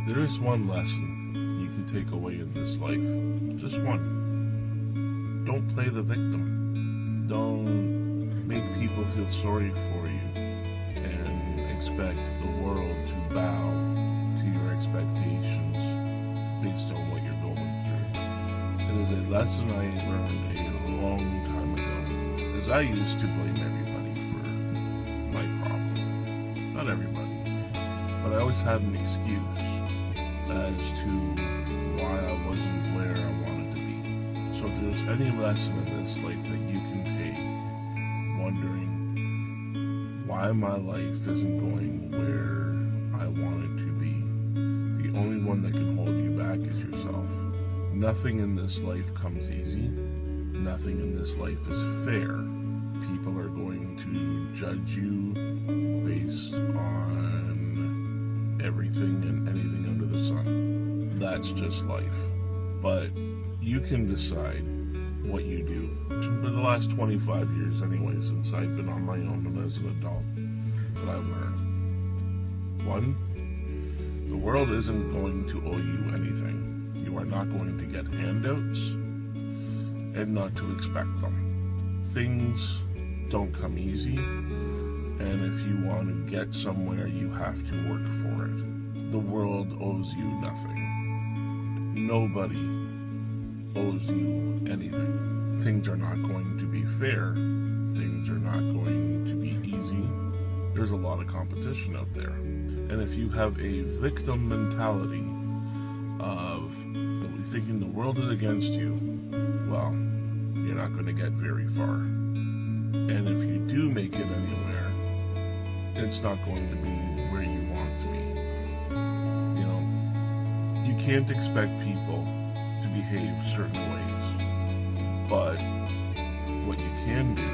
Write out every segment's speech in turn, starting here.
If there is one lesson you can take away in this life, just one. Don't play the victim. Don't make people feel sorry for you and expect the world to bow to your expectations based on what you're going through. It is a lesson I learned a long time ago, as I used to blame everybody for my problems. Not everybody, but I always had an excuse as to why I wasn't where I wanted to be. So if there's any lesson in this life that you can take, wondering why my life isn't going where I want it to be, the only one that can hold you back is yourself. Nothing in this life comes easy. Nothing in this life is fair. People are going to judge you based on everything and anything under the sun. That's just life. But you can decide what you do. For the last 25 years anyway, since I've been on my own and as an adult, that I've learned. One, the world isn't going to owe you anything. You are not going to get handouts and not to expect them. Things don't come easy, and if you want to get somewhere, you have to work for it. The world owes you nothing. Nobody owes you anything. Things are not going to be fair. Things are not going to be easy. There's a lot of competition out there. And if you have a victim mentality of thinking the world is against you, well, you're not going to get very far. And if you do make it anywhere, it's not going to be where you want to be. You know, you can't expect people to behave certain ways, but what you can do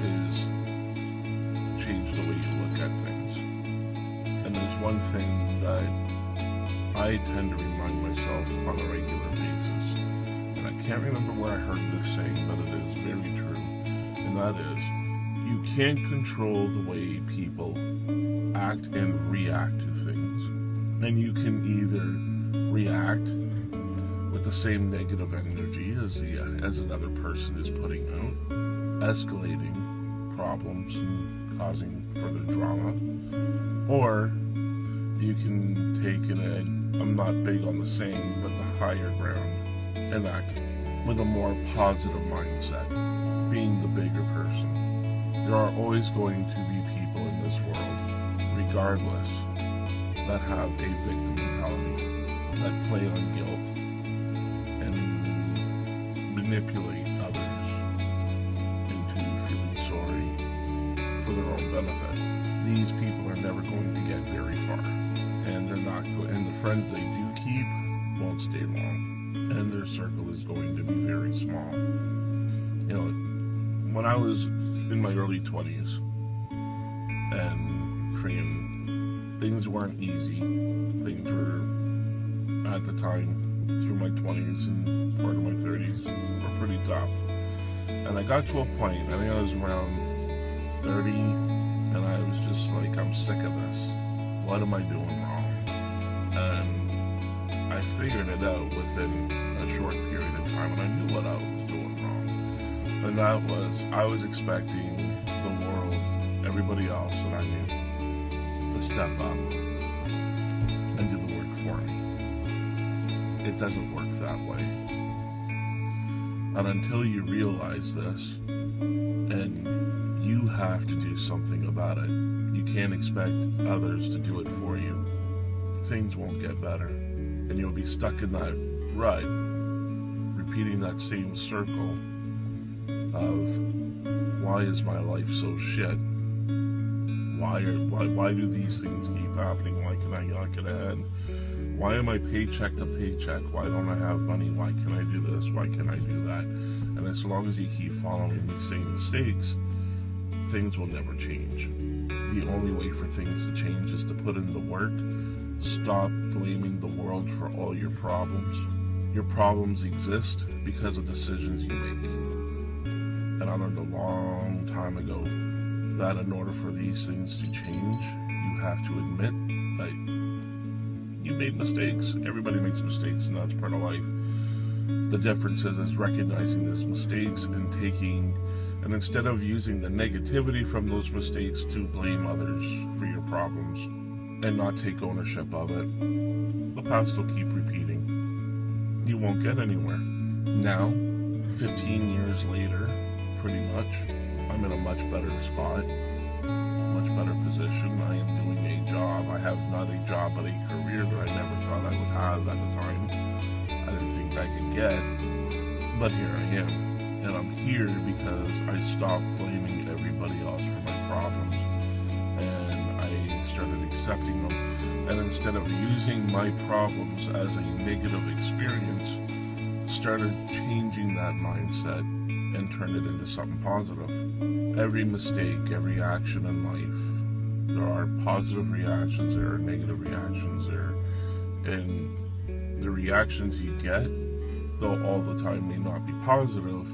is change the way you look at things. And there's one thing that I tend to remind myself on a regular basis, and I can't remember where I heard this saying, but it is very true, and that is, you can't control the way people act and react to things. And you can either react with the same negative energy as another person is putting out, escalating problems and causing further drama, or you can take I'm not big on the saying, but the higher ground, and act with a more positive mindset, being the bigger person. There are always going to be people in this world, regardless, that have a victim mentality, that play on guilt and manipulate others into feeling sorry for their own benefit. These people are never going to get very far, and and the friends they do keep won't stay long, and their circle is going to be very small. You know, when I was in my early 20s and things weren't easy. Things were, at the time, through my 20s and part of my 30s, were pretty tough. And I got to a point, I think I was around 30, and I was just like, I'm sick of this. What am I doing wrong? And I figured it out within a short period of time, and I knew what I was doing wrong. And that was, I was expecting the world, everybody else that I knew, to step up and do the work for me. It doesn't work that way. And until you realize this, and you have to do something about it, you can't expect others to do it for you. Things won't get better, and you'll be stuck in that rut, repeating that same circle of, why is my life so shit? Why do these things keep happening? Why can I not get ahead? Why am I paycheck to paycheck? Why don't I have money? Why can I do this? Why can I do that? And as long as you keep following these same mistakes, things will never change. The only way for things to change is to put in the work. Stop blaming the world for all your problems. Your problems exist because of decisions you make. And I learned a long time ago that in order for these things to change, you have to admit that You made mistakes. Everybody makes mistakes, and that's part of life. The difference is recognizing those mistakes and instead of using the negativity from those mistakes to blame others for your problems and not take ownership of it, the past will keep repeating. You won't get anywhere. Now, 15 years later, pretty much, I'm in a much better spot, much better position. I am doing a job. I have not a job, but a career that I never thought I would have at the time. I didn't think I could get, but here I am. And I'm here because I stopped blaming everybody else for my problems. And I started accepting them. And instead of using my problems as a negative experience, started changing that mindset and turned it into something positive. Every mistake, every action in life, there are positive reactions, there are negative reactions there. And the reactions you get, though all the time may not be positive,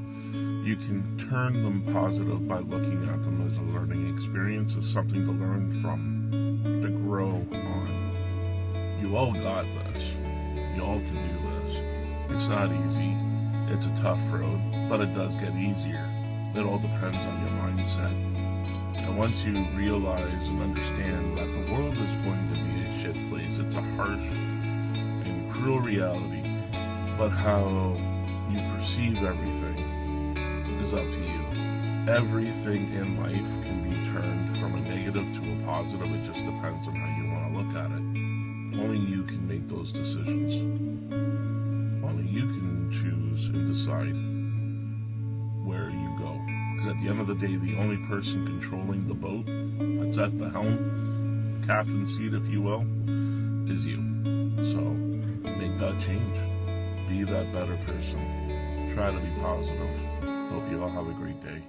you can turn them positive by looking at them as a learning experience, as something to learn from, to grow on. You all got this. You all can do this. It's not easy. It's a tough road, but it does get easier. It all depends on your mindset. And once you realize and understand that the world is going to be a shit place, it's a harsh and cruel reality, but how you perceive everything is up to you. Everything in life can be turned from a negative to a positive. It just depends on how you want to look at it. Only you can make those decisions. Only you can choose and decide where you go. Because at the end of the day, the only person controlling the boat that's at the helm, captain seat if you will, is you. So make that change. Be that better person. Try to be positive. Hope you all have a great day.